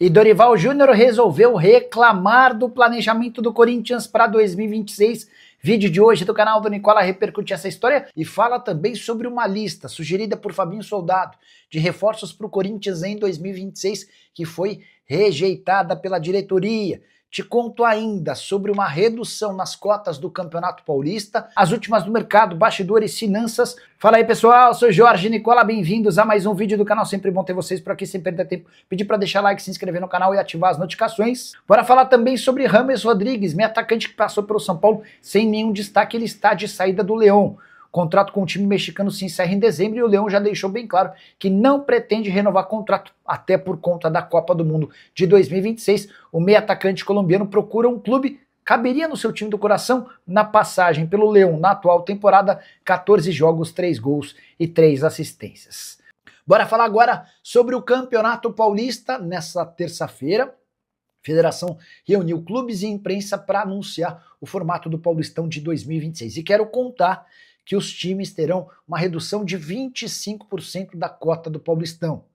E Dorival Júnior resolveu reclamar do planejamento do Corinthians para 2026. Vídeo de hoje do canal do Nicola repercute essa história e fala também sobre uma lista sugerida por Fabinho Soldado de reforços para o Corinthians em 2026 que foi rejeitada pela diretoria. Te conto ainda sobre uma redução nas cotas do Campeonato Paulista, as últimas do mercado, bastidores, finanças. Fala aí pessoal, sou Jorge Nicola, bem-vindos a mais um vídeo do canal, sempre bom ter vocês por aqui, sem perder tempo. Pedir para deixar like, se inscrever no canal e ativar as notificações. Bora falar também sobre James Rodrigues, meio atacante que passou pelo São Paulo sem nenhum destaque, ele está de saída do León. O contrato com o time mexicano se encerra em dezembro e o León já deixou bem claro que não pretende renovar contrato, até por conta da Copa do Mundo de 2026. O meio atacante colombiano procura um clube, caberia no seu time do coração, na passagem pelo León na atual temporada, 14 jogos, 3 gols e 3 assistências. Bora falar agora sobre o Campeonato Paulista. Nessa terça-feira, a Federação reuniu clubes e imprensa para anunciar o formato do Paulistão de 2026. E quero contar que os times terão uma redução de 25% da cota do Paulistão.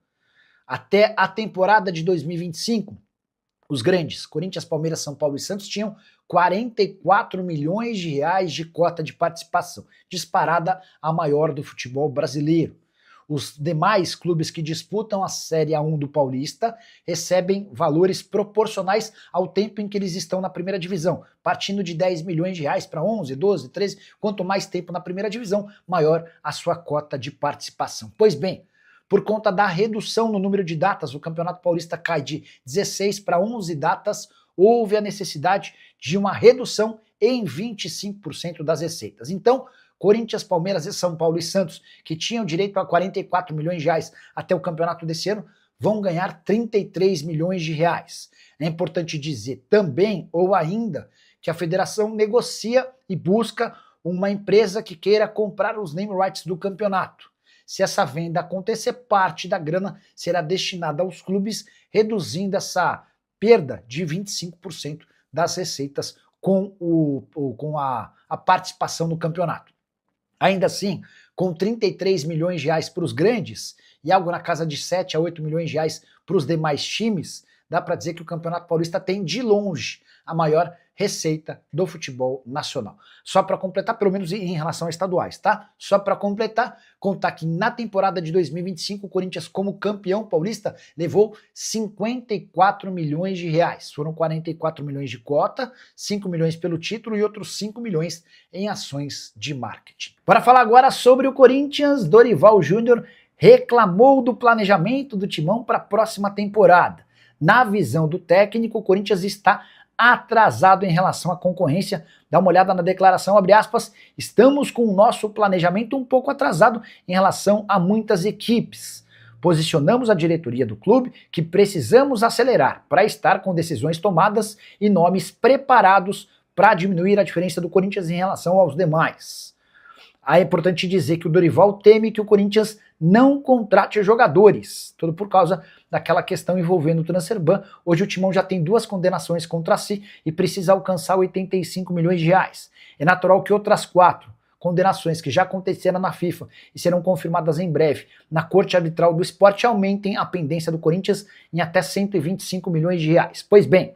Até a temporada de 2025, os grandes, Corinthians, Palmeiras, São Paulo e Santos, tinham 44 milhões de reais de cota de participação, disparada a maior do futebol brasileiro. Os demais clubes que disputam a Série A1 do Paulista recebem valores proporcionais ao tempo em que eles estão na primeira divisão, partindo de 10 milhões de reais para 11, 12, 13, quanto mais tempo na primeira divisão, maior a sua cota de participação. Pois bem, por conta da redução no número de datas, o Campeonato Paulista cai de 16 para 11 datas, houve a necessidade de uma redução em 25% das receitas. Então, Corinthians, Palmeiras e São Paulo e Santos, que tinham direito a 44 milhões de reais até o campeonato desse ano, vão ganhar 33 milhões de reais. É importante dizer também, ou ainda, que a federação negocia e busca uma empresa que queira comprar os name rights do campeonato. Se essa venda acontecer, parte da grana será destinada aos clubes, reduzindo essa perda de 25% das receitas com a participação no campeonato. Ainda assim, com 33 milhões de reais para os grandes e algo na casa de 7 a 8 milhões de reais para os demais times, dá para dizer que o Campeonato Paulista tem de longe a maior receita do futebol nacional. Só para completar, pelo menos em relação a estaduais, tá? Só para completar, contar que na temporada de 2025 o Corinthians, como campeão paulista, levou 54 milhões de reais. Foram 44 milhões de cota, 5 milhões pelo título e outros 5 milhões em ações de marketing. Bora falar agora sobre o Corinthians. Dorival Júnior reclamou do planejamento do timão para a próxima temporada. Na visão do técnico, o Corinthians está atrasado em relação à concorrência. Dá uma olhada na declaração, abre aspas, estamos com o nosso planejamento um pouco atrasado em relação a muitas equipes. Posicionamos a diretoria do clube que precisamos acelerar para estar com decisões tomadas e nomes preparados para diminuir a diferença do Corinthians em relação aos demais. É importante dizer que o Dorival teme que o Corinthians não contrate jogadores, tudo por causa daquela questão envolvendo o Transferban. Hoje o Timão já tem 2 condenações contra si e precisa alcançar 85 milhões de reais. É natural que outras 4 condenações que já aconteceram na FIFA e serão confirmadas em breve na Corte Arbitral do Esporte aumentem a pendência do Corinthians em até 125 milhões de reais. Pois bem,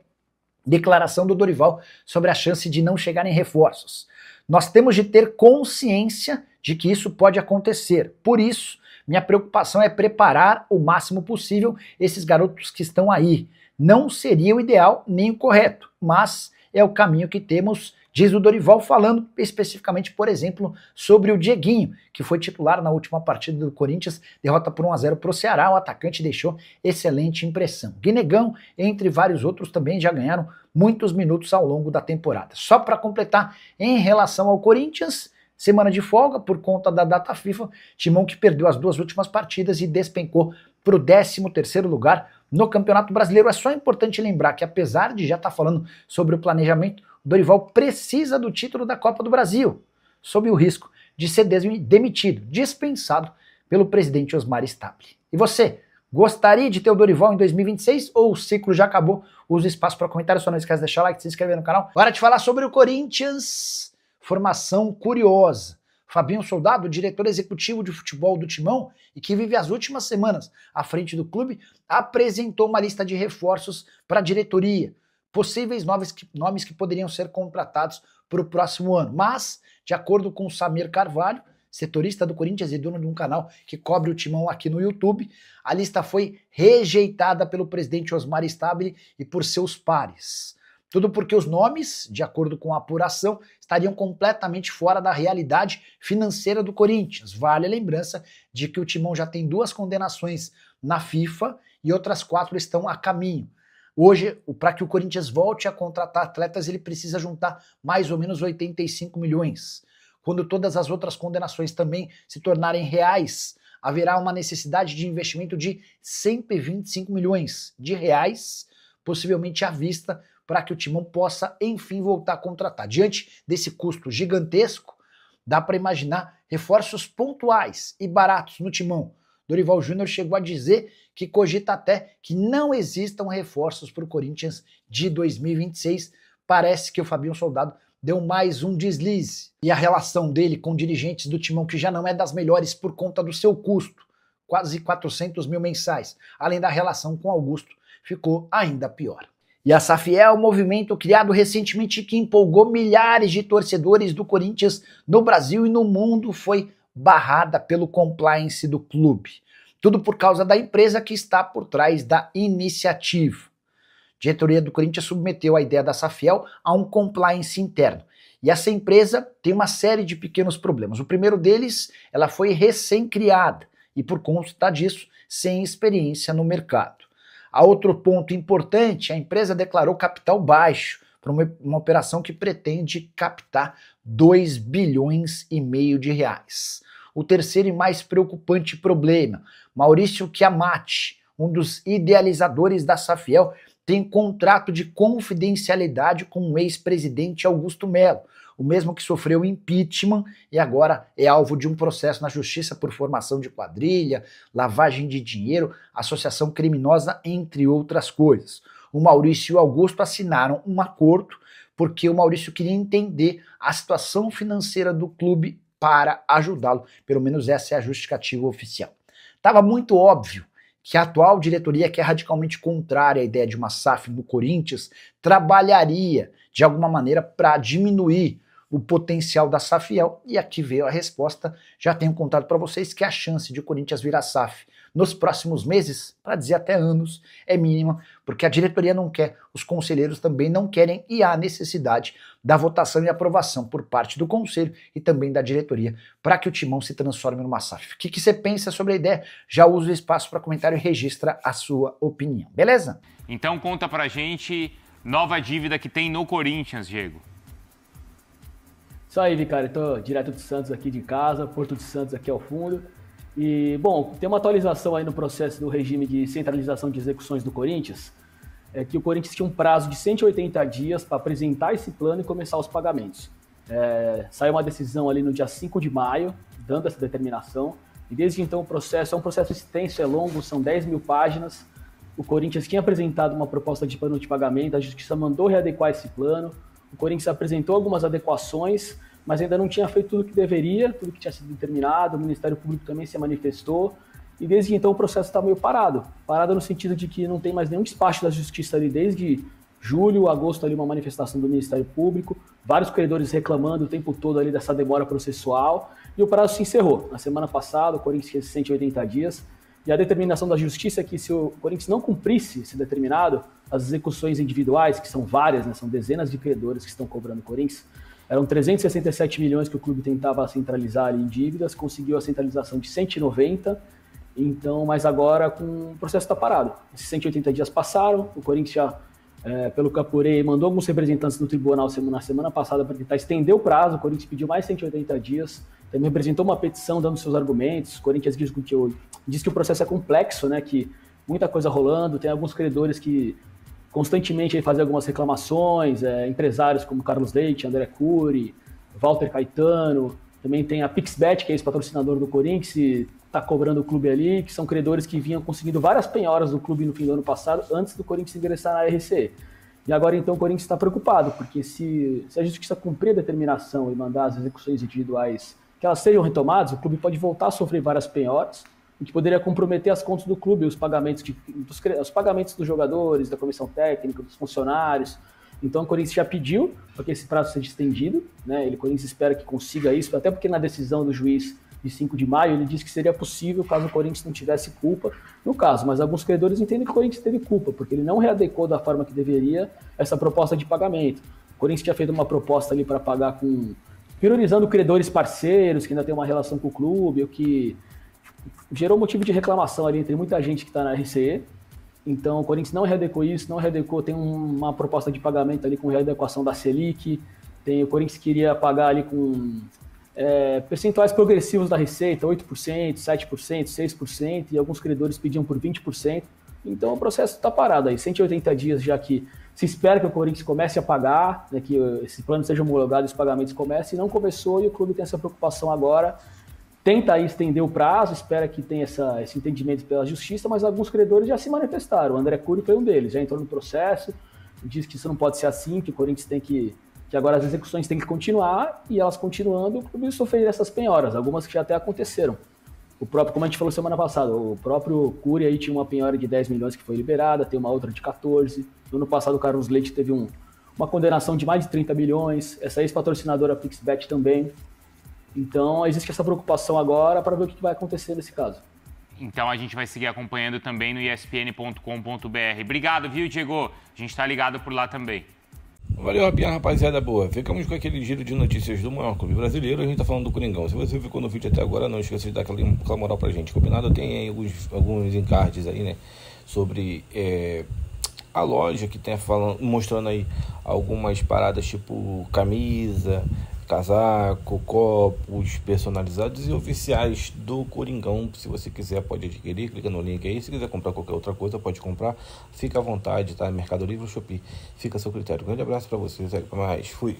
declaração do Dorival sobre a chance de não chegarem reforços. Nós temos de ter consciência de que isso pode acontecer. Por isso, minha preocupação é preparar o máximo possível esses garotos que estão aí. Não seria o ideal nem o correto, mas é o caminho que temos, diz o Dorival, falando especificamente, por exemplo, sobre o Dieguinho, que foi titular na última partida do Corinthians, derrota por 1-0 para o Ceará. O atacante deixou excelente impressão. Guinegão, entre vários outros, também já ganharam muitos minutos ao longo da temporada. Só para completar, em relação ao Corinthians, semana de folga por conta da data FIFA, Timão que perdeu as 2 últimas partidas e despencou para o 13º lugar no Campeonato Brasileiro. É só importante lembrar que, apesar de já estar falando sobre o planejamento, o Dorival precisa do título da Copa do Brasil, sob o risco de ser demitido, dispensado pelo presidente Osmar Stabile. E você, gostaria de ter o Dorival em 2026 ou o ciclo já acabou? Use o espaço para comentário, só não esquece de deixar o like, se inscrever no canal. Hora de falar sobre o Corinthians. Formação curiosa. Fabinho Soldado, diretor executivo de futebol do Timão e que vive as últimas semanas à frente do clube, apresentou uma lista de reforços para a diretoria, possíveis nomes que poderiam ser contratados para o próximo ano. Mas, de acordo com o Samir Carvalho, setorista do Corinthians e dono de um canal que cobre o Timão aqui no YouTube, a lista foi rejeitada pelo presidente Osmar Stabile e por seus pares. Tudo porque os nomes, de acordo com a apuração, estariam completamente fora da realidade financeira do Corinthians. Vale a lembrança de que o Timão já tem 2 condenações na FIFA e outras 4 estão a caminho. Hoje, para que o Corinthians volte a contratar atletas, ele precisa juntar mais ou menos 85 milhões. Quando todas as outras condenações também se tornarem reais, haverá uma necessidade de investimento de 125 milhões de reais, possivelmente à vista, para que o Timão possa, enfim, voltar a contratar. Diante desse custo gigantesco, dá para imaginar reforços pontuais e baratos no Timão. Dorival Júnior chegou a dizer que cogita até que não existam reforços para o Corinthians de 2026. Parece que o Fabinho Soldado deu mais um deslize. E a relação dele com dirigentes do Timão, que já não é das melhores por conta do seu custo, quase 400 mil mensais, além da relação com Augusto, ficou ainda pior. E a SAF é um movimento criado recentemente que empolgou milhares de torcedores do Corinthians no Brasil e no mundo, foi barrada pelo compliance do clube. Tudo por causa da empresa que está por trás da iniciativa. A diretoria do Corinthians submeteu a ideia da Safiel a um compliance interno. E essa empresa tem uma série de pequenos problemas. O primeiro deles, ela foi recém-criada e por conta disso, sem experiência no mercado. A outro ponto importante, a empresa declarou capital baixo para uma operação que pretende captar 2 bilhões e meio de reais. O terceiro e mais preocupante problema, Maurício Chiamati, um dos idealizadores da Safiel, tem contrato de confidencialidade com o ex-presidente Augusto Melo, o mesmo que sofreu impeachment e agora é alvo de um processo na justiça por formação de quadrilha, lavagem de dinheiro, associação criminosa, entre outras coisas. O Maurício e o Augusto assinaram um acordo porque o Maurício queria entender a situação financeira do clube para ajudá-lo. Pelo menos essa é a justificativa oficial. Estava muito óbvio que a atual diretoria, que é radicalmente contrária à ideia de uma SAF no Corinthians, trabalharia de alguma maneira para diminuir o potencial da Safiel, e aqui veio a resposta. Já tenho contado para vocês que a chance de o Corinthians virar SAF nos próximos meses, para dizer até anos, é mínima, porque a diretoria não quer, os conselheiros também não querem, e há necessidade da votação e aprovação por parte do conselho e também da diretoria para que o Timão se transforme numa SAF. O que você pensa sobre a ideia? Já usa o espaço para comentário e registra a sua opinião, beleza? Então conta pra gente nova dívida que tem no Corinthians, Diego. Isso aí, Vicário, tô direto de Santos aqui de casa, Porto de Santos aqui ao fundo. E, bom, tem uma atualização aí no processo do regime de centralização de execuções do Corinthians, que o Corinthians tinha um prazo de 180 dias para apresentar esse plano e começar os pagamentos. Saiu uma decisão ali no dia 5 de maio, dando essa determinação, e desde então o processo é um processo extenso, é longo, são 10 mil páginas. O Corinthians tinha apresentado uma proposta de plano de pagamento, a Justiça mandou readequar esse plano, o Corinthians apresentou algumas adequações, mas ainda não tinha feito tudo o que deveria, tudo que tinha sido determinado, o Ministério Público também se manifestou, e desde então o processo está meio parado no sentido de que não tem mais nenhum despacho da Justiça ali desde julho, agosto, ali uma manifestação do Ministério Público, vários credores reclamando o tempo todo ali dessa demora processual, e o prazo se encerrou. Na semana passada, o Corinthians tinha 180 dias, e a determinação da Justiça é que se o Corinthians não cumprisse esse determinado, as execuções individuais, que são várias, né, são dezenas de credores que estão cobrando o Corinthians, eram 367 milhões que o clube tentava centralizar ali em dívidas, conseguiu a centralização de 190, então, mas agora o processo está parado. Esses 180 dias passaram, o Corinthians já, pelo que apurei, mandou alguns representantes no tribunal na semana passada para tentar estender o prazo, o Corinthians pediu mais 180 dias, também apresentou uma petição dando seus argumentos, o Corinthians diz que o processo é complexo, né, que muita coisa rolando, tem alguns credores que constantemente aí fazem algumas reclamações, empresários como Carlos Leite, André Cury, Walter Caetano, também tem a Pixbet, que é ex-patrocinador do Corinthians, e está cobrando o clube ali, que são credores que vinham conseguindo várias penhoras do clube no fim do ano passado, antes do Corinthians ingressar na RCE. E agora então o Corinthians está preocupado, porque se a Justiça cumprir a determinação e mandar as execuções individuais que elas sejam retomadas, o clube pode voltar a sofrer várias penhoras, o que poderia comprometer as contas do clube, os pagamentos dos jogadores, da comissão técnica, dos funcionários. Então o Corinthians já pediu para que esse prazo seja estendido, né? O Corinthians espera que consiga isso, até porque na decisão do juiz de 5 de maio ele disse que seria possível caso o Corinthians não tivesse culpa no caso, mas alguns credores entendem que o Corinthians teve culpa, porque ele não readecou da forma que deveria essa proposta de pagamento. O Corinthians tinha feito uma proposta ali para pagar priorizando credores parceiros, que ainda tem uma relação com o clube, o que gerou motivo de reclamação ali entre muita gente que está na RCE. Então o Corinthians não readecou isso, não readecou, tem uma proposta de pagamento ali com readequação da Selic, o Corinthians queria pagar ali com percentuais progressivos da receita, 8%, 7%, 6%, e alguns credores pediam por 20%. Então o processo está parado aí, 180 dias já que se espera que o Corinthians comece a pagar, né, que esse plano seja homologado e os pagamentos comecem, e não começou, e o clube tem essa preocupação agora, tenta aí estender o prazo, espera que tenha esse entendimento pela justiça, mas alguns credores já se manifestaram, o André Cury foi um deles, já entrou no processo, diz que isso não pode ser assim, que o Corinthians tem que agora as execuções têm que continuar, e elas continuando, o clube sofrer essas penhoras, algumas que já até aconteceram. O próprio, como a gente falou semana passada, o próprio Cury aí tinha uma penhora de 10 milhões que foi liberada, tem uma outra de 14. No ano passado o Carlos Leite teve uma condenação de mais de 30 milhões, essa ex-patrocinadora PixBet também. Então existe essa preocupação agora para ver o que vai acontecer nesse caso. Então a gente vai seguir acompanhando também no espn.com.br. Obrigado, viu, Diego? A gente está ligado por lá também. Valeu, rapaziada boa. Ficamos com aquele giro de notícias do maior clube brasileiro. A gente tá falando do Coringão. Se você ficou no vídeo até agora, não esqueça de dar aquela moral pra gente. Combinado? Tem aí alguns encartes aí, né? Sobre a loja que tem mostrando aí algumas paradas tipo camisa, casaco, copos personalizados e oficiais do Coringão. Se você quiser, pode adquirir, clica no link aí. Se quiser comprar qualquer outra coisa, pode comprar. Fica à vontade, tá? Mercado Livre ou Shopee. Fica a seu critério. Grande abraço pra vocês. Até mais. Fui.